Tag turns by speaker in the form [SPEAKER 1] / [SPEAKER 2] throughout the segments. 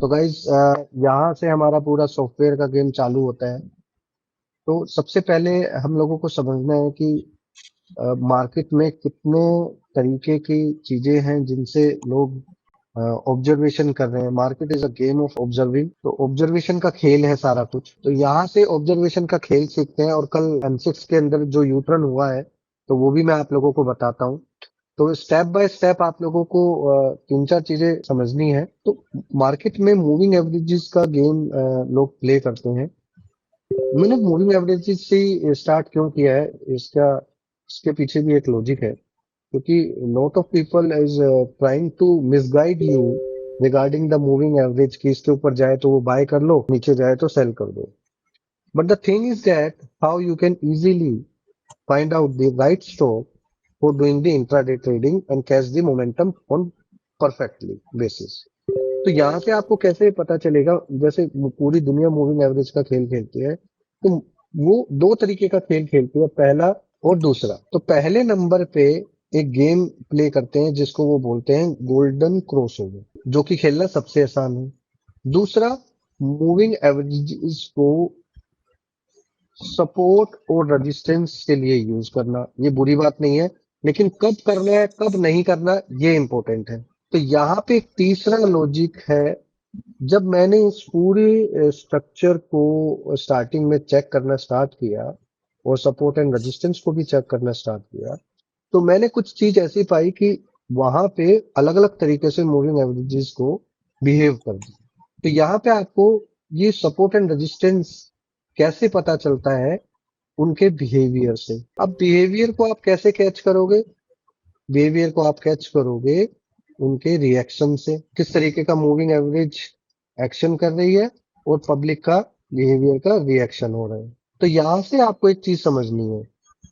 [SPEAKER 1] तो गाइज यहाँ से हमारा पूरा सॉफ्टवेयर का गेम चालू होता है। तो सबसे पहले हम लोगों को समझना है कि मार्केट में कितने तरीके की चीजें हैं जिनसे लोग ऑब्जर्वेशन कर रहे हैं। Market is a game of observing, तो ऑब्जर्वेशन का खेल है सारा कुछ। तो यहाँ से ऑब्जर्वेशन का खेल सीखते हैं और कल M6 के अंदर जो यूटर्न हुआ है तो वो भी मैं आप लोगों को बताता हूँ। तो स्टेप बाय स्टेप आप लोगों को तीन चार चीजें समझनी है। तो मार्केट में मूविंग एवरेजेस का गेम लोग प्ले करते हैं। मैंने मूविंग एवरेजेस से स्टार्ट क्यों किया है, इसके पीछे भी एक लॉजिक है। क्योंकि lot of people is trying to misguide you regarding the moving average कि इसके ऊपर जाए तो वो बाय कर लो, नीचे जाए तो सेल कर दो। But the thing is that how you can easily find out the right stock for doing the intraday trading and catch the momentum on perfectly basis। तो यहाँ पे आपको कैसे पता चलेगा, जैसे पूरी दुनिया मूविंग एवरेज का खेल खेलती है तो वो दो तरीके का खेल खेलती है, पहला और दूसरा। तो पहले नंबर पे एक गेम प्ले करते हैं जिसको वो बोलते हैं गोल्डन क्रॉसओवर, जो कि खेलना सबसे आसान है। दूसरा, मूविंग एवरेज को सपोर्ट और रेजिस्टेंस के लिए यूज करना। ये बुरी बात नहीं है, लेकिन कब करना है कब नहीं करना ये इंपॉर्टेंट है। तो यहाँ पे एक तीसरा लॉजिक है। जब मैंने इस पूरे स्ट्रक्चर को स्टार्टिंग में चेक करना स्टार्ट किया और सपोर्ट एंड रेजिस्टेंस को भी चेक करना स्टार्ट किया, तो मैंने कुछ चीज ऐसी पाई कि वहां पे अलग अलग तरीके से मूविंग एवरेजेस को बिहेव कर दी। तो यहाँ पे आपको ये सपोर्ट एंड रेजिस्टेंस कैसे पता चलता है, उनके बिहेवियर से। अब बिहेवियर को आप कैसे कैच करोगे? बिहेवियर को आप कैच करोगे उनके रिएक्शन से, किस तरीके का मूविंग एवरेज एक्शन कर रही है और पब्लिक का बिहेवियर का रिएक्शन हो रहा है। तो यहां से आपको एक चीज समझनी है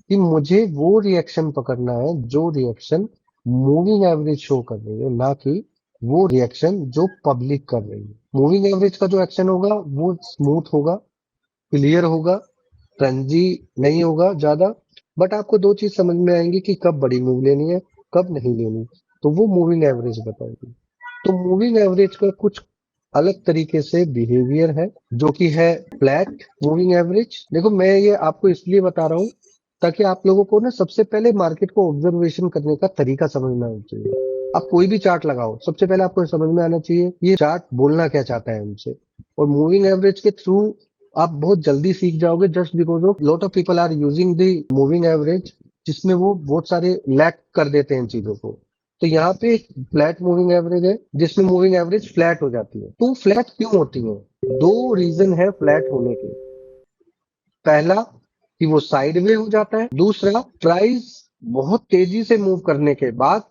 [SPEAKER 1] कि मुझे वो रिएक्शन पकड़ना है जो रिएक्शन मूविंग एवरेज शो कर रही है, ना कि वो रिएक्शन जो पब्लिक कर रही है। मूविंग एवरेज का जो एक्शन होगा वो स्मूथ होगा, क्लियर होगा, ट्रेंडी नहीं होगा ज्यादा। बट आपको दो चीज समझ में आएंगी कि कब बड़ी मूव लेनी है कब नहीं लेनी, तो वो मूविंग एवरेज बताएगी। तो मूविंग एवरेज का कुछ अलग तरीके से बिहेवियर है जो कि है फ्लैट मूविंग एवरेज। देखो, मैं ये आपको इसलिए बता रहा हूँ ताकि आप लोगों को ना सबसे पहले मार्केट को ऑब्जर्वेशन करने का तरीका समझना होना चाहिए। आप कोई भी चार्ट लगाओ, सबसे पहले आपको समझ में आना चाहिए ये चार्ट बोलना क्या चाहता है हमसे। और मूविंग एवरेज के थ्रू आप बहुत जल्दी सीख जाओगे, just because of lot of people are using the moving average, जिसमें वो बहुत सारे लैक कर देते हैं चीजों को। तो यहाँ पे फ्लैट मूविंग एवरेज है जिसमें मूविंग एवरेज फ्लैट हो जाती है। तो फ्लैट क्यों होती है? दो रीजन है फ्लैट होने के। पहला कि वो साइडवे हो जाता है, दूसरा प्राइस बहुत तेजी से मूव करने के बाद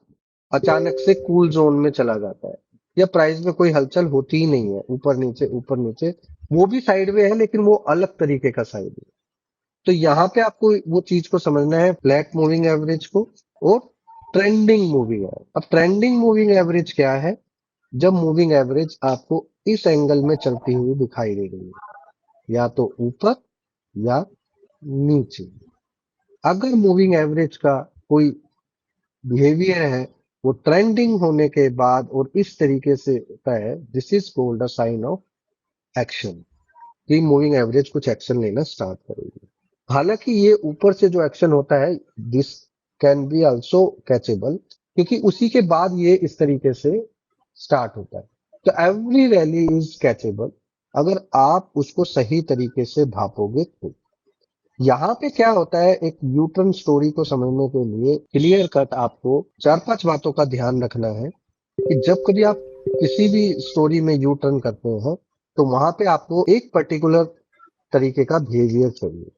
[SPEAKER 1] अचानक से कूल जोन में चला जाता है, या प्राइस में कोई हलचल होती ही नहीं है, ऊपर नीचे। वो भी साइडवे है लेकिन वो अलग तरीके का साइडवे। तो यहाँ पे आपको वो चीज को समझना है, फ्लैट मूविंग एवरेज को और ट्रेंडिंग मूविंग एवरेज। अब ट्रेंडिंग मूविंग एवरेज क्या है? जब मूविंग एवरेज आपको इस एंगल में चलती हुई दिखाई दे रही है, या तो ऊपर या नीचे। अगर मूविंग एवरेज का कोई बिहेवियर है वो ट्रेंडिंग होने के बाद और इस तरीके से होता है, this is called a sign of action, कि मूविंग एवरेज कुछ एक्शन लेना स्टार्ट करेगी। हालांकि ये ऊपर से जो एक्शन होता है this can be also catchable, क्योंकि उसी के बाद ये इस तरीके से स्टार्ट होता है। तो एवरी रैली इज कैचेबल अगर आप उसको सही तरीके से भापोगे तो। यहाँ पे क्या होता है, एक न्यूट्रन स्टोरी को समझने के लिए क्लियर कट आपको चार पांच बातों का ध्यान रखना है कि जब कभी आप किसी भी स्टोरी में यू टर्न करते हैं तो वहां पे आपको एक पर्टिकुलर तरीके का बिहेवियर चाहिए।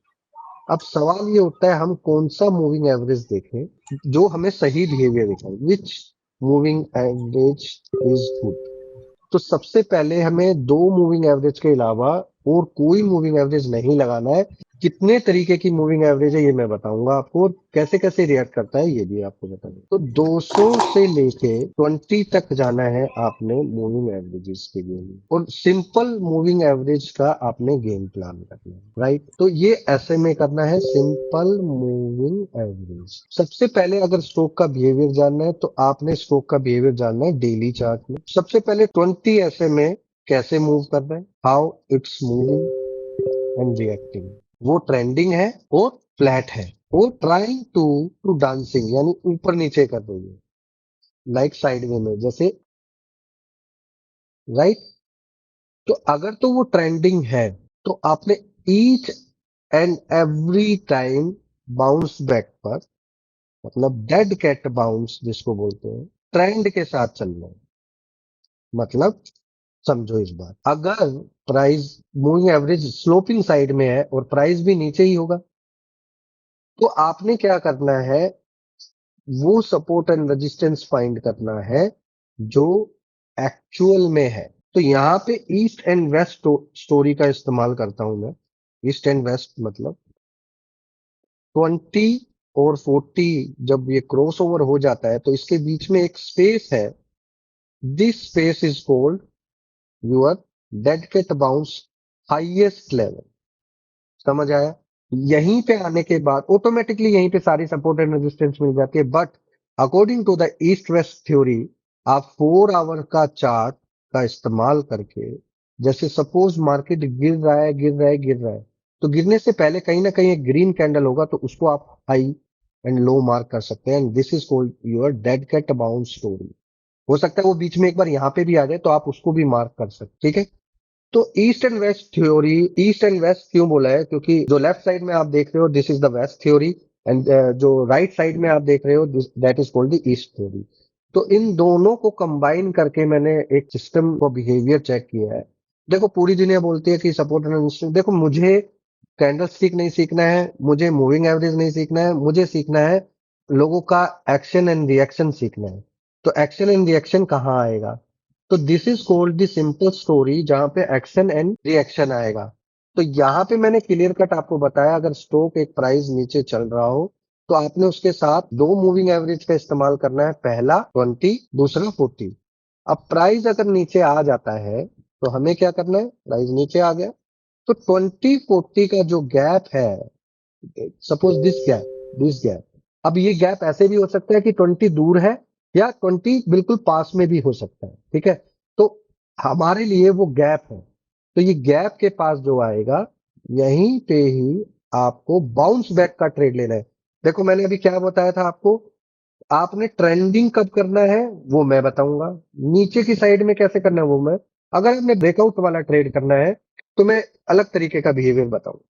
[SPEAKER 1] अब सवाल ये उठता है हम कौन सा मूविंग एवरेज देखें जो हमें सही बिहेवियर दिखाए, विच मूविंग एवरेज इज गुड। तो सबसे पहले हमें दो मूविंग एवरेज के अलावा और कोई मूविंग एवरेज नहीं लगाना है। कितने तरीके की मूविंग एवरेज है ये मैं बताऊंगा आपको, और कैसे कैसे रिएक्ट करता है ये भी आपको बताऊंगा। तो 200 से लेके 20 तक जाना है आपने मूविंग एवरेजेस के लिए, और सिंपल मूविंग एवरेज का आपने गेम प्लान करना है, राइट। तो ये ऐसे में करना है, सिंपल मूविंग एवरेज। सबसे पहले अगर स्टॉक का बिहेवियर जानना है तो आपने स्टॉक का बिहेवियर जानना है डेली चार्ट में। सबसे पहले 20 ऐसे में कैसे मूव कर रहा है, how it's moving and reacting. वो ट्रेंडिंग है और फ्लैट है, वो ट्राइंग टू डांसिंग यानी ऊपर नीचे कर रही है, लाइक साइड में जैसे, राइट। तो अगर तो वो ट्रेंडिंग है तो आपने each and every time bounce back पर, मतलब डेड कैट बाउंस जिसको बोलते हैं, ट्रेंड के साथ चलना है। मतलब समझो इस बात, अगर price moving average sloping side में है और प्राइस भी नीचे ही होगा, तो आपने क्या करना है, वो सपोर्ट एंड रेजिस्टेंस फाइंड करना है जो एक्चुअल में है। तो यहाँ पे ईस्ट एंड वेस्ट स्टोरी का इस्तेमाल करता हूं मैं। ईस्ट एंड वेस्ट मतलब 20 और 40 जब ये क्रॉस ओवर हो जाता है तो इसके बीच में एक स्पेस है, this space is called your dead cat bounce highest level. समझ आया? यहीं पे आने के बाद ऑटोमेटिकली यहीं पे सारी सपोर्ट एंड रेजिस्टेंस मिल जाती है, but according to the east west theory आप 4 आवर का चार्ट का इस्तेमाल करके, जैसे सपोज मार्केट गिर रहा है गिर रहा है गिर रहा है, तो गिरने से पहले कहीं ना कहीं एक ग्रीन कैंडल होगा, तो उसको आप हाई एंड लो मार्क कर सकते हैं, and this is called your dead cat bounce story. हो सकता है वो बीच में एक बार यहाँ पे भी आ जाए तो आप उसको भी मार्क कर सकते, ठीक है। तो east and west theory, east and west क्यों बोला है, क्योंकि जो लेफ्ट साइड में आप देख रहे हो this is the west theory, and जो राइट साइड में आप देख रहे हो that is called the east theory. तो इन दोनों को कंबाइन करके मैंने एक सिस्टम को बिहेवियर चेक किया है। देखो पूरी दुनिया बोलती है कि सपोर्ट एंड रेजिस्टेंस, देखो मुझे कैंडल स्टिक नहीं सीखना है, मुझे मूविंग एवरेज नहीं सीखना है, मुझे सीखना है लोगों का एक्शन एंड रिएक्शन सीखना है। तो एक्शन एंड रिएक्शन कहाँ आएगा, तो this is called the simple story जहां पे एक्शन एंड रिएक्शन आएगा। तो यहाँ पे मैंने क्लियर कट आपको बताया, अगर स्टॉक एक प्राइस नीचे चल रहा हो तो आपने उसके साथ दो मूविंग एवरेज का इस्तेमाल करना है, पहला 20, दूसरा 40। अब प्राइस अगर नीचे आ जाता है तो हमें क्या करना है, प्राइस नीचे आ गया तो 20-40 का जो गैप है, सपोज दिस गैप, अब ये गैप ऐसे भी हो सकता है कि 20 दूर है या 20 बिल्कुल पास में भी हो सकता है, ठीक है। तो हमारे लिए वो गैप है, तो ये गैप के पास जो आएगा यहीं पे ही आपको बाउंस बैक का ट्रेड लेना है। देखो मैंने अभी क्या बताया था आपको, आपने ट्रेंडिंग कब करना है वो मैं बताऊंगा, नीचे की साइड में कैसे करना है वो मैं, अगर आपने ब्रेकआउट वाला ट्रेड करना है तो मैं अलग तरीके का बिहेवियर बताऊंगा।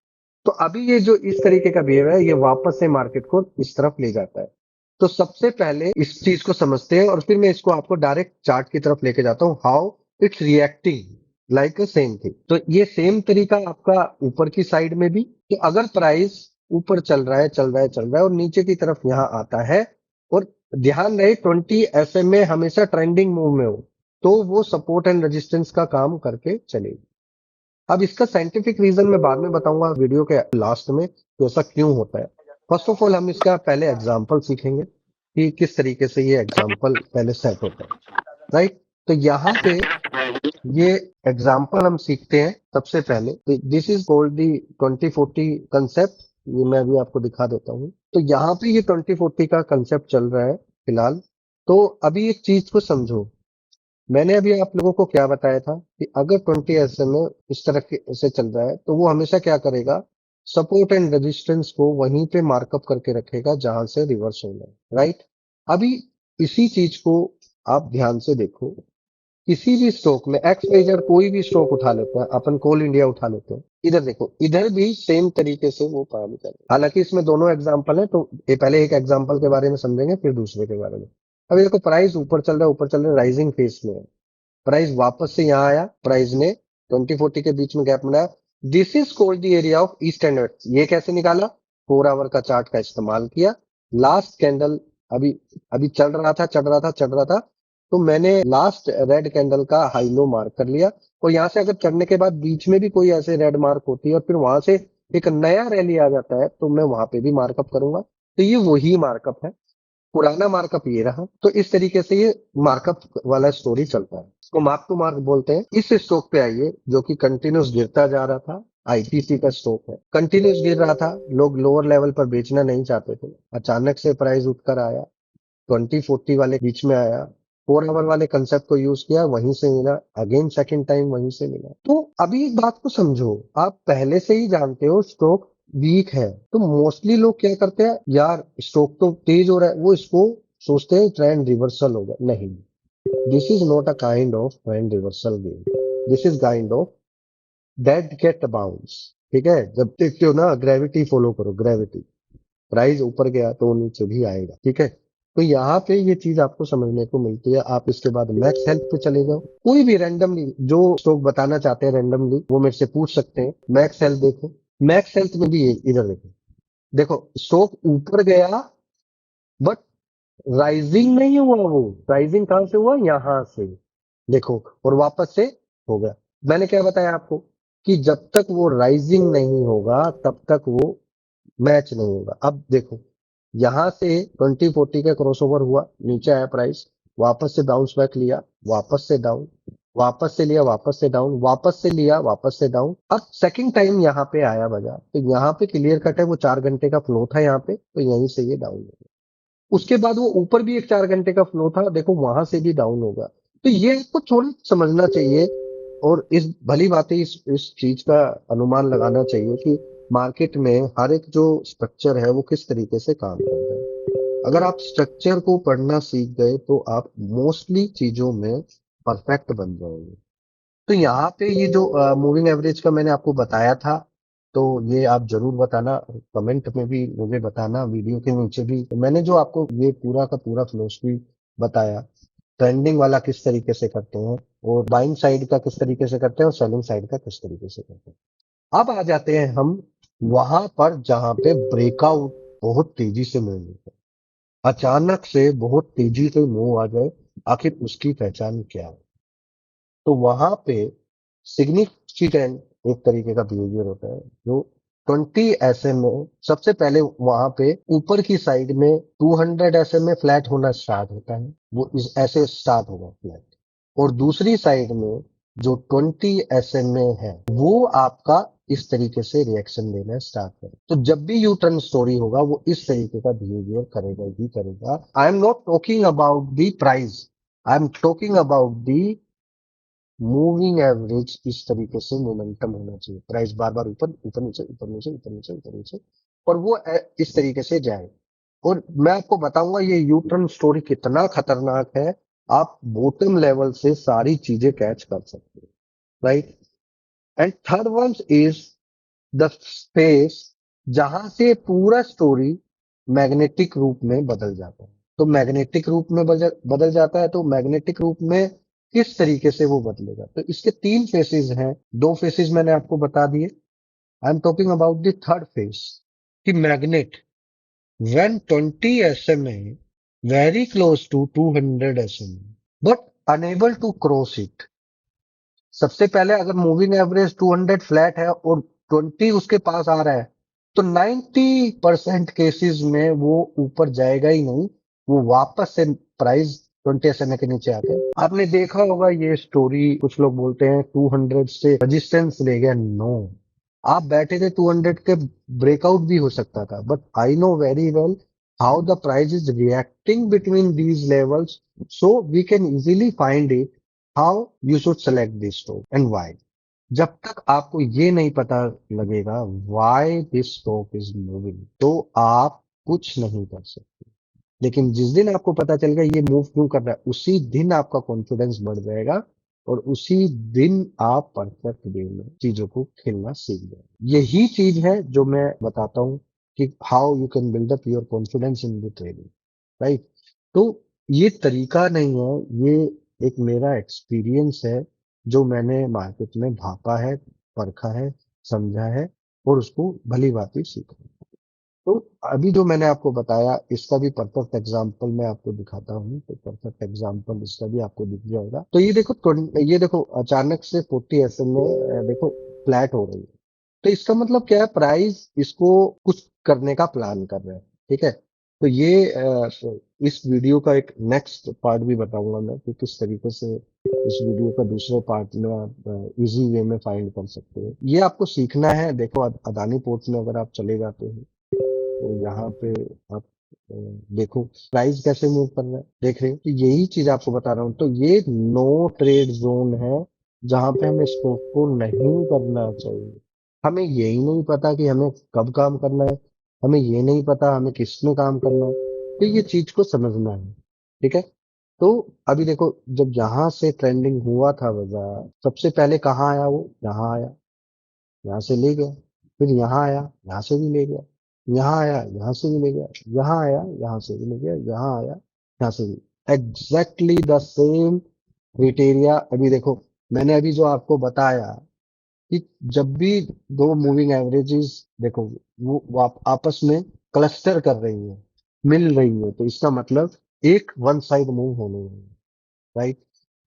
[SPEAKER 1] तो अभी ये जो इस तरीके का बिहेवियर है ये वापस से मार्केट को इस तरफ ले जाता है। तो सबसे पहले इस चीज को समझते हैं और फिर मैं इसको आपको डायरेक्ट चार्ट की तरफ लेके जाता हूँ, how it's reacting like a same thing. तो ये सेम तरीका आपका ऊपर की साइड में भी, तो अगर प्राइस ऊपर चल रहा है चल रहा है चल रहा है और नीचे की तरफ यहाँ आता है, और ध्यान रहे 20 SMA हमेशा ट्रेंडिंग मूव में हो, तो वो सपोर्ट एंड रेजिस्टेंस का काम करके चलेगी। अब इसका साइंटिफिक रीजन मैं बाद में बताऊंगा वीडियो के लास्ट में कि ऐसा क्यों होता है। फर्स्ट ऑफ ऑल हम इसका पहले एग्जांपल सीखेंगे कि किस तरीके से ये एग्जांपल पहले सेट होता है, राइट। तो यहाँ पे ये एग्जांपल हम सीखते हैं सबसे पहले, this is called the 2040 concept. ये मैं अभी आपको दिखा देता हूँ। तो यहाँ पे ये 2040 का कंसेप्ट चल रहा है फिलहाल। तो अभी एक चीज को समझो, मैंने अभी आप लोगों को क्या बताया था कि अगर 20 SMA इस तरह के से चल रहा है तो वो हमेशा क्या करेगा, सपोर्ट एंड रेजिस्टेंस को वहीं पे मार्कअप करके रखेगा जहां से रिवर्स होना है, राइट। अभी इसी चीज को आप ध्यान से देखो, किसी भी स्टॉक में XYZ कोई भी स्टॉक उठा लेते हैं, अपन कोल इंडिया उठा लेते हैं, इधर देखो इधर भी सेम तरीके से वो काम कर रहे हैं। हालांकि इसमें दोनों एग्जांपल है, तो ये पहले एक एग्जांपल के बारे में समझेंगे फिर दूसरे के बारे में। अभी देखो प्राइस ऊपर चल रहा है, ऊपर चल रहा है, राइजिंग फेस में है, प्राइस वापस से यहाँ आया, प्राइस ने 2040 के बीच में गैप बनाया, this is called the area of east and west. ये कैसे निकाला, 4 आवर का चार्ट का इस्तेमाल किया, लास्ट कैंडल अभी अभी चढ़ रहा था, तो मैंने लास्ट रेड कैंडल का हाई लो मार्क कर लिया, और यहाँ से अगर चढ़ने के बाद बीच में भी कोई ऐसे रेड मार्क होती है और फिर वहां से एक नया रैली आ जाता है तो मैं वहां पे भी मार्कअप करूंगा। तो ये वही मार्कअप है, पुराना मार्कअप ये रहा। तो इस तरीके से ये मार्कअप वाला स्टोरी चलता है, इसको मार्क टू मार्क बोलते हैं। इस स्टॉक पे आइए जो कि कंटिन्यूस गिरता जा रहा था, ITC का स्टॉक है, कंटिन्यूस गिर रहा था, लोग लोअर लेवल पर बेचना नहीं चाहते थे, अचानक से प्राइस उठकर आया 2040 वाले बीच में आया, 4 आवर वाले कंसेप्ट को यूज किया, वहीं से मिला, अगेन सेकंड टाइम वहीं से मिला। तो अभी एक बात को समझो, आप पहले से ही जानते हो स्ट्रोक वीक है, तो मोस्टली लोग क्या करते हैं, यार स्ट्रोक तो तेज हो रहा है, वो इसको सोचते हैं ट्रेंड रिवर्सल होगा। नहीं, this is not a kind of trend reversal game, this is kind of dead cat bounce. ठीक है, जब देखते हो ना, ग्रेविटी फॉलो करो, ग्रेविटी, प्राइस ऊपर गया तो वो नीचे भी आएगा। ठीक है, तो यहाँ पे ये चीज आपको समझने को मिलती है। आप इसके बाद मैक्स हेल्थ पे चले जाओ, कोई भी रैंडमली जो स्टॉक बताना चाहते हैं रैंडमली, वो मेरे से पूछ सकते हैं। मैक्स हेल्थ देखो, मैक्स हेल्थ में भी इधर देखो, देखो स्टॉक ऊपर गया बट राइजिंग नहीं हुआ। वो राइजिंग कहां से हुआ, यहां से, देखो, और वापस से हो गया। मैंने क्या बताया आपको कि जब तक वो राइजिंग नहीं होगा तब तक वो मैच नहीं होगा। अब देखो, यहां से 2040 का क्रॉसओवर हुआ, नीचे आया प्राइस, वापस से बाउंस बैक लिया, वापस से डाउन, वापस से लिया, वापस से डाउन, वापस से लिया, वापस से डाउन। अब सेकंड टाइम यहाँ पे आया बाजार, तो यहाँ पे क्लियर कट है, वो 4 घंटे का फ्लो था यहाँ पे, तो यहीं से ये डाउन हो गया। उसके बाद वो ऊपर भी एक 4 घंटे का फ्लो था, देखो वहां से भी डाउन होगा। तो ये आपको थोड़ा समझना चाहिए, और इस भली बात है, इस चीज का अनुमान लगाना चाहिए कि मार्केट में हर एक जो स्ट्रक्चर है वो किस तरीके से काम कर रहा है। अगर आप स्ट्रक्चर को पढ़ना सीख गए तो आप मोस्टली चीजों में परफेक्ट बन जाएंगे। तो यहाँ पे ये जो मूविंग एवरेज का मैंने आपको बताया था, तो ये आप जरूर बताना, कमेंट में भी मुझे बताना, वीडियो के नीचे भी। तो मैंने जो आपको ये पूरा का पूरा फिलोसफी बताया, ट्रेंडिंग वाला किस तरीके से करते हैं, और बाइंग साइड का किस तरीके से करते हैं, और सेलिंग साइड का किस तरीके से करते हैं। अब आ जाते हैं हम वहां पर जहां पे ब्रेकआउट बहुत तेजी से मूव होता है, अचानक से बहुत तेजी से मूव आ जाए, आखिर उसकी पहचान क्या है। तो वहां पे सिग्निफिकेंट एक तरीके का बिहेवियर होता है, जो 20 में सबसे पहले वहां पे ऊपर की साइड में 200 में फ्लैट होना स्टार्ट होता है, वो इस ऐसे स्टार्ट होगा फ्लैट। और दूसरी साइड में जो 20 में है, वो आपका इस तरीके से रिएक्शन देना स्टार्ट करे। तो जब भी यू टर्न स्टोरी होगा, वो इस तरीके का बिहेवियर करेगा ही करेगा। I am not talking about the price, I am talking about the moving average. इस तरीके से मोमेंटम होना चाहिए, प्राइस बार बार ऊपर ऊपर नीचे ऊपर नीचे ऊपर नीचे ऊपर नीचे, और वो इस तरीके से जाए। और मैं आपको बताऊंगा ये यू टर्न स्टोरी कितना खतरनाक है, आप बॉटम लेवल से सारी चीजें कैच कर सकते हो, right. And third one is the space, जहां से पूरा स्टोरी मैग्नेटिक रूप में बदल जाता है। तो मैग्नेटिक रूप में बदल जाता है, तो मैग्नेटिक रूप में किस तरीके से वो बदलेगा। तो इसके 3 फेसेस हैं, 2 फेसेस मैंने आपको बता दिए। I am talking about the third phase, कि magnet when 20 SMA very close to 200 SMA but unable to cross it. सबसे पहले अगर मूविंग एवरेज 200 फ्लैट है और 20 उसके पास आ रहा है, तो 90% केसेस में वो ऊपर जाएगा ही नहीं, वो वापस से प्राइस 20 SMA के नीचे आते हैं। आपने देखा होगा ये स्टोरी, कुछ लोग बोलते हैं 200 से रेजिस्टेंस ले गया। नो, आप बैठे थे 200 के, ब्रेकआउट भी हो सकता था, but I know very well how the price is reacting between these levels, so we can easily find it how you should select this stock and why. जब तक आपको ये नहीं पता लगेगा why this stock is moving, तो आप कुछ नहीं कर सकते। लेकिन जिस दिन आपको पता चल गया ये मूव क्यों कर रहा है, उसी दिन आपका कॉन्फिडेंस बढ़ जाएगा, और उसी दिन आप परफेक्ट वे में चीजों को खेलना सीख जाएंगे। यही चीज है जो मैं बताता हूँ कि how you can build up your confidence in the trading, right. तो ये तरीका नहीं है, ये एक मेरा एक्सपीरियंस है, जो मैंने मार्केट में भापा है, परखा है, समझा है, और उसको भली भांति सीखा है। तो अभी जो मैंने आपको बताया, इसका भी परफेक्ट एग्जांपल मैं आपको दिखाता हूँ, तो परफेक्ट एग्जांपल इसका भी आपको दिख जाएगा। तो ये देखो, ये देखो अचानक से 40 SM में देखो फ्लैट हो रही है, तो इसका मतलब क्या है, प्राइस इसको कुछ करने का प्लान कर रहे हैं। ठीक है, तो ये इस वीडियो का एक नेक्स्ट पार्ट भी बताऊंगा मैं, कि किस तरीके से इस वीडियो का दूसरे पार्ट में आप इजी वे में फाइंड कर सकते हो। ये आपको सीखना है। देखो, अदानी पोर्ट्स में अगर आप चले जाते हो, तो यहाँ पे आप देखो प्राइस कैसे मूव कर रहा है, देख रहे हो, तो यही चीज आपको बता रहा हूँ। तो ये नो ट्रेड जोन है जहां पे हमें स्टॉक को नहीं करना चाहिए। हमें यही नहीं पता कि हमें कब काम करना है, हमें ये नहीं पता हमें किसमें काम करना है, तो ये चीज को समझना है। ठीक है। तो अभी देखो, जब यहाँ से ट्रेंडिंग हुआ था बाजार, सबसे पहले कहाँ आया वो, यहाँ आया, यहाँ से ले गया, फिर यहाँ आया, यहाँ से भी ले गया, यहाँ आया, यहाँ से भी ले गया, यहाँ आया, यहाँ से भी ले गया, यहाँ आया, यहाँ से भी। Exactly the same criteria. अभी देखो, मैंने अभी जो आपको बताया कि जब भी दो मूविंग एवरेजेस देखो, वो आपस में क्लस्टर कर रही है, मिल रही है, तो इसका मतलब एक वन साइड मूव होने वाली है, राइट।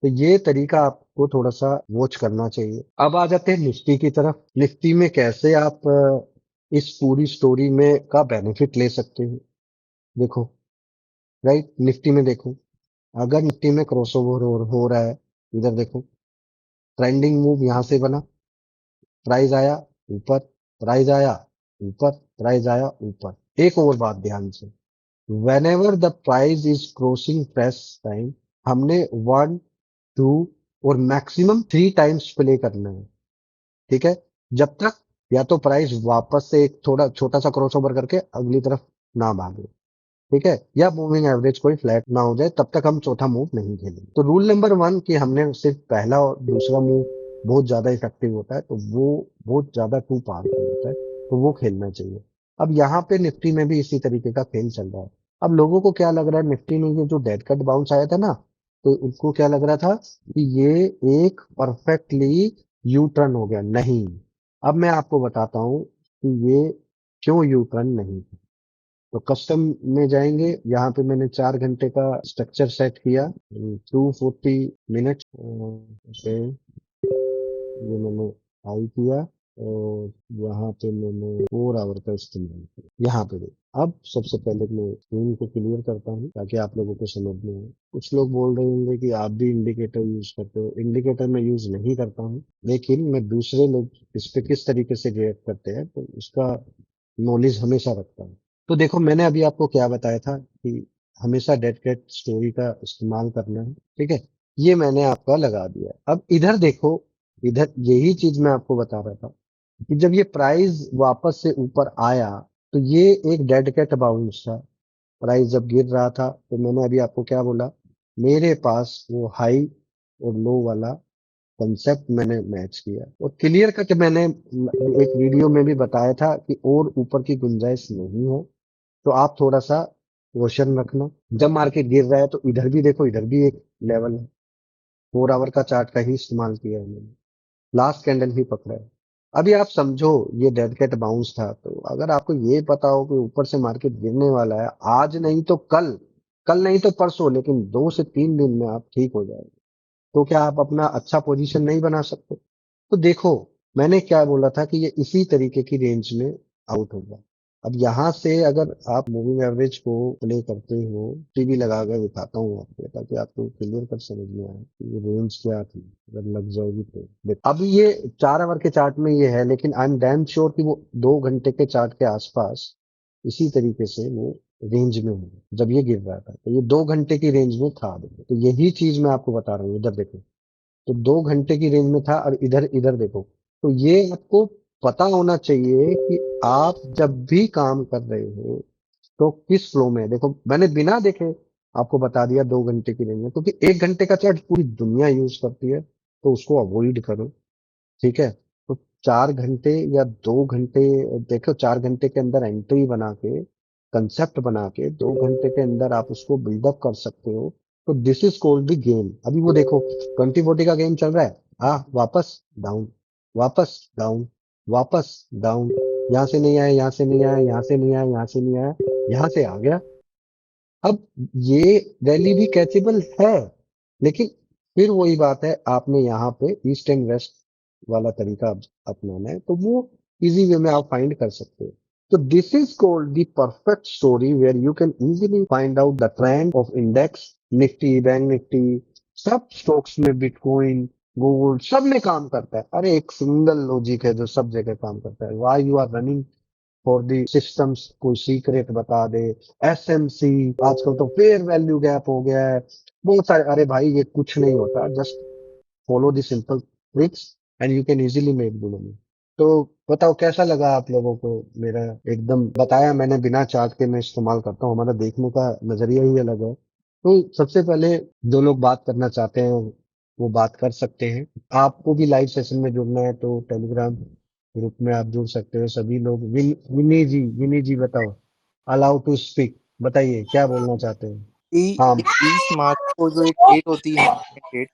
[SPEAKER 1] तो ये तरीका आपको थोड़ा सा वॉच करना चाहिए। अब आ जाते हैं निफ्टी की तरफ। निफ्टी में कैसे आप इस पूरी स्टोरी में का बेनिफिट ले सकते हो, देखो, राइट। निफ्टी में देखो, अगर निफ्टी में क्रॉसओवर हो रहा है, इधर देखो, ट्रेंडिंग मूव यहां से बना, प्राइस आया ऊपर, प्राइस आया ऊपर, प्राइस आया ऊपर। एक और बात ध्यान से, whenever the price is crossing press time, हमने 1, 2 और मैक्सिमम 3 टाइम्स प्ले करना है। ठीक है। जब तक या तो प्राइस वापस से एक थोड़ा छोटा सा क्रॉस ओवर करके अगली तरफ ना भागे, ठीक है, या मूविंग एवरेज कोई फ्लैट ना हो जाए, तब तक हम चौथा मूव नहीं खेलेंगे। तो रूल नंबर 1 कि हमने सिर्फ पहला और दूसरा मूव बहुत ज्यादा इफेक्टिव होता है, तो वो बहुत ज्यादा टू पावरफुल होता है, तो वो खेलना चाहिए। अब यहाँ पे निफ्टी में भी इसी तरीके का खेल चल रहा है। अब लोगों को क्या लग रहा है, निफ्टी में ये जो डेड कट बाउंस आया था ना, तो उनको क्या लग रहा था कि ये एक परफेक्टली यू टर्न हो गया। नहीं, अब मैं आपको बताता हूँ कि ये क्यों यू टर्न नहीं। तो कस्टम में जाएंगे, यहाँ पे मैंने 4 घंटे का स्ट्रक्चर सेट किया, 240 मिनट पे ये मैंने हाई किया, और यहाँ पे मैंने 4 आवर का इस्तेमाल किया। यहाँ पे देखो, अब सबसे पहले मैं स्क्रीन को क्लियर करता हूँ ताकि आप लोगों को समझ में आए। कुछ लोग बोल रहे होंगे कि आप भी इंडिकेटर यूज करते हो। इंडिकेटर मैं यूज नहीं करता हूँ, लेकिन मैं दूसरे लोग इस पे किस तरीके से रिएक्ट करते हैं तो उसका नॉलेज हमेशा रखता हूँ। तो देखो, मैंने अभी आपको क्या बताया था कि हमेशा डेड कैट स्टोरी का इस्तेमाल करना है, ठीक है। ये मैंने आपका लगा दिया। अब इधर देखो, इधर यही चीज मैं आपको बता रहा था कि जब ये प्राइस वापस से ऊपर आया, तो ये एक डेड कैट बाउंस था। प्राइस जब गिर रहा था, तो मैंने अभी आपको क्या बोला, मेरे पास वो हाई और लो वाला कंसेप्ट मैंने मैच किया, और क्लियर कट मैंने एक वीडियो में भी बताया था कि और ऊपर की गुंजाइश नहीं है, तो आप थोड़ा सा क्वेश्चन रखना। जब मार्केट गिर रहा है तो इधर भी देखो, इधर भी एक लेवल है, 4 आवर का चार्ट का ही इस्तेमाल किया है मैंने, लास्ट कैंडल ही पकड़ा है। अभी आप समझो, ये डेड कैट बाउंस था, तो अगर आपको ये पता हो कि ऊपर से मार्केट गिरने वाला है, आज नहीं तो कल, कल नहीं तो परसों, लेकिन 2 से 3 दिन में आप ठीक हो जाएंगे, तो क्या आप अपना अच्छा पोजीशन नहीं बना सकते। तो देखो, मैंने क्या बोला था कि ये इसी तरीके की रेंज में आउट होगा। अब यहाँ से अगर आप मूविंग एवरेज को प्ले करते हो, टीवी लगा कर दिखाता हूँ आपको ताकि आपको क्लियर कर समझ में आए कि ये रेंज क्या थी, अगर लग जाएगी तो देखो। अब ये 4 आवर के चार्ट में ये है, लेकिन आई एम डैम श्योर कि वो 2 घंटे के चार्ट के आसपास इसी तरीके से वो रेंज में है। जब ये गिर रहा था तो ये 2 घंटे की रेंज में था, देखो, तो यही चीज मैं आपको बता रहा हूँ। इधर देखो, तो 2 घंटे की रेंज में था, और इधर इधर देखो। तो ये आपको पता होना चाहिए कि आप जब भी काम कर रहे हो तो किस फ्लो में है। देखो, मैंने बिना देखे आपको बता दिया 2 घंटे की रेंज में, क्योंकि 1 घंटे का चार्ट पूरी दुनिया यूज करती है, तो उसको अवॉइड करो, ठीक है। तो 4 घंटे या 2 घंटे, देखो 4 घंटे के अंदर एंट्री बना के, कंसेप्ट बना के 2 घंटे के अंदर आप उसको बिल्डअप कर सकते हो, तो this is called the game. अभी वो देखो, 2040 का गेम चल रहा है, वापस डाउन, वापस डाउन, वापस डाउन, यहाँ से नहीं आया, यहाँ से नहीं आया, यहाँ से नहीं आया, यहाँ से नहीं आया, यहाँ से आ गया। अब ये रैली भी कैचेबल है, लेकिन फिर वही बात है, आपने यहाँ पे ईस्ट एंड वेस्ट वाला तरीका अपनाना है, तो वो इजी वे में आप फाइंड कर सकते हो। तो this is called the perfect story where you can easily find out the trend of index, Nifty, bank Nifty, सब स्टॉक्स में, बिटकॉइन, गोल्ड, सब में काम करता है। अरे एक सिंगल लॉजिक है जो सब जगह काम करता है, why you are running for the systems कोई सीक्रेट बता दे, एसएमसी, आजकल तो फेयर वैल्यू गैप हो गया है, बहुत सारे। अरे भाई ये कुछ नहीं होता, just follow the simple tricks and you can easily make the money. तो बताओ कैसा लगा आप लोगों को मेरा, एकदम बताया मैंने बिना चार्ट के मैं इस्तेमाल करता हूँ, हमारा देखने का नजरिया ही अलग है। तो सबसे पहले जो लोग बात करना चाहते हैं वो बात कर सकते हैं। आपको भी लाइव सेशन में जुड़ना है तो टेलीग्राम ग्रुप में आप जुड़ सकते हो सभी लोग। विनी जी बताओ, अलाउ टू स्पीक, बताइए क्या बोलना चाहते हैं।
[SPEAKER 2] कि
[SPEAKER 1] हाँ
[SPEAKER 2] 20 मार्च को जो एक डेट होती है, डेट,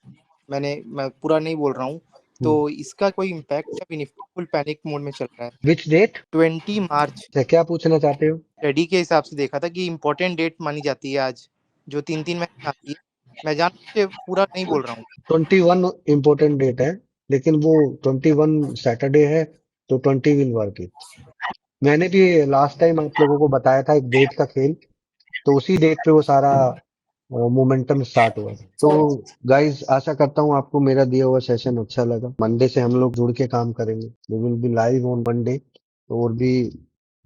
[SPEAKER 2] मैं पूरा नहीं बोल रहा हूँ, तो इसका कोई इम्पैक्ट है? निफ्टी फुल पैनिक मोड में चल रहा है।
[SPEAKER 1] विच डेट,
[SPEAKER 2] 20 मार्च
[SPEAKER 1] क्या पूछना चाहते हो।
[SPEAKER 2] स्टडी के हिसाब से देखा था कि इम्पोर्टेंट डेट मानी जाती है आज, जो 3 3 महीने आती है। मैं जान के पूरा नहीं बोल रहा हूँ।
[SPEAKER 1] 21 इम्पोर्टेंट डेट है, लेकिन वो 21 सैटरडे है, तो 20 विल वर्क इट। मैंने भी लास्ट टाइम आप लोगों को बताया था एक डेट का खेल, तो उसी डेट पे वो सारा मोमेंटम स्टार्ट हुआ। तो गाइज आशा करता हूँ आपको मेरा दिया हुआ सेशन अच्छा लगा। मंडे से हम लोग जुड़ के काम करेंगे, we will be live on Monday. और भी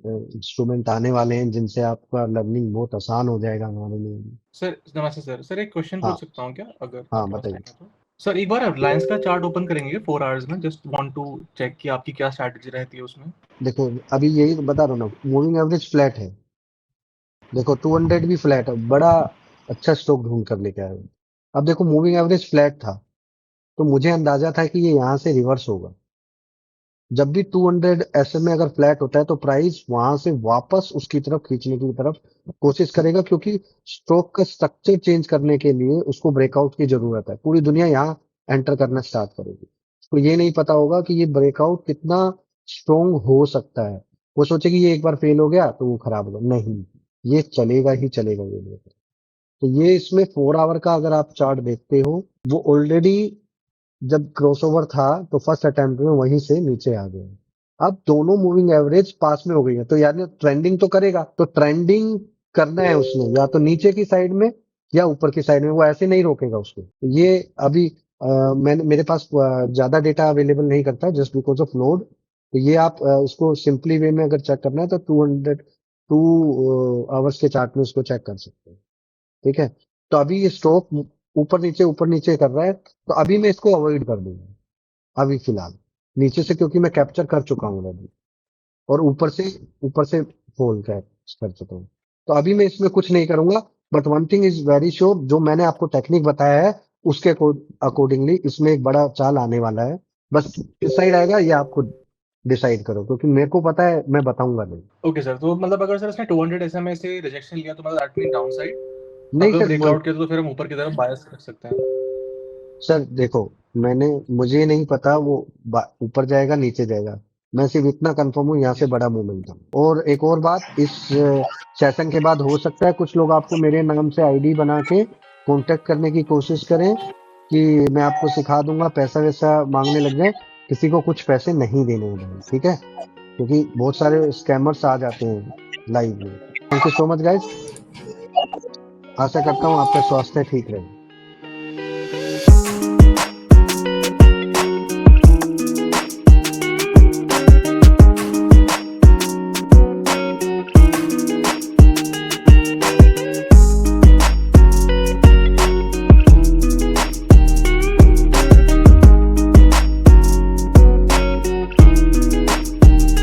[SPEAKER 1] इंस्ट्रूमेंट आने वाले हैं जिनसे आपका लर्निंग बहुत आसान हो जाएगा हमारे लिए।
[SPEAKER 3] सर नमस्ते सर। सर एक क्वेश्चन
[SPEAKER 1] हाँ
[SPEAKER 3] पूछ सकता हूँ क्या, अगर
[SPEAKER 1] हाँ
[SPEAKER 3] आपके पास
[SPEAKER 1] बताइए।
[SPEAKER 3] टाइम है तो? सर एक बार रिलायंस का चार्ट ओपन करेंगे 4 आवर्स में, जस्ट वांट टू चेक कि आपकी क्या स्ट्रैटेजी रहती है उसमें।
[SPEAKER 1] देखो अभी यही तो बता रहा हूँ ना, मूविंग एवरेज फ्लैट है। देखो 200 भी फ्लैट है, बड़ा अच्छा स्टॉक ढूंढ कर लेके आए हो। अब देखो मूविंग एवरेज फ्लैट था, तो मुझे अंदाजा था कि ये यहाँ से रिवर्स होगा। जब भी 200 SMA अगर फ्लैट होता है तो प्राइस वहां से वापस उसकी तरफ खींचने की तरफ कोशिश करेगा, क्योंकि स्टॉक का स्ट्रक्चर चेंज करने के लिए उसको ब्रेकआउट की जरूरत है। पूरी दुनिया यहाँ एंटर करना स्टार्ट करेगी, तो ये नहीं पता होगा कि ये ब्रेकआउट कितना स्ट्रोंग हो सकता है। वो सोचेगी ये एक बार फेल हो गया तो वो खराब होगा, नहीं, ये चलेगा ही चलेगा ये। तो ये इसमें 4 आवर का अगर आप चार्ट देखते हो, वो ऑलरेडी जब क्रॉसओवर था तो फर्स्ट अटेम्प्ट में वहीं से नीचे आ गए। अब दोनों मूविंग एवरेज पास में हो गई है, तो यानी ट्रेंडिंग तो करेगा। तो ट्रेंडिंग करना है उसने, या तो नीचे की साइड में या ऊपर की साइड में, वो ऐसे नहीं रोकेगा उसको। तो ये अभी मैंने मेरे पास ज्यादा डेटा अवेलेबल नहीं करता जस्ट बिकॉज ऑफ लोड। तो ये आप इसको सिंपली वे में अगर चेक करना है तो 2 आवर्स के चार्ट में उसको चेक कर सकते हैं। ठीक है, तो अभी ये स्टॉक ऊपर नीचे कर रहा है, तो अभी मैं इसको अवॉइड कर दूंगा अभी फिलहाल नीचे से, क्योंकि मैं कैप्चर कर चुका हूँ अभी, और ऊपर से फॉल कर चुका हूँ। तो अभी मैं इसमें कुछ नहीं करूंगा। But one thing is very sure, जो मैंने आपको टेक्निक बताया है उसके अकॉर्डिंगली इसमें एक बड़ा चाल आने वाला है। बस किस साइड आएगा ये आपको डिसाइड करो, क्योंकि मेरे को पता है, मैं बताऊंगा नहीं।
[SPEAKER 3] ओके सर, तो मतलब अगर सर इसने 200 SMA से रिजेक्शन लिया तो मतलब दैट मीन डाउन साइड,
[SPEAKER 1] नहीं
[SPEAKER 3] अगर
[SPEAKER 1] सर
[SPEAKER 3] ब्रेकआउट किया तो फिर हम ऊपर की तरफ बायस कर सकते हैं।
[SPEAKER 1] सर देखो, मुझे नहीं पता वो ऊपर जाएगा नीचे जाएगा। मैं सिर्फ इतना कंफर्म हूँ यहाँ से बड़ा मोमेंटम। और एक और बात, इस सेशन के बाद हो सकता है कुछ लोग आपको मेरे नाम से आईडी बना के कांटेक्ट करने की कोशिश करें कि मैं आपको सिखा दूंगा, पैसा वैसा मांगने लग जाए। किसी को कुछ पैसे नहीं देने हैं भाई, ठीक है, क्योंकि बहुत सारे स्कैमर्स आ जाते हैं लाइव में। Thank you so much guys, आशा करता हूँ आपका स्वास्थ्य ठीक रहे।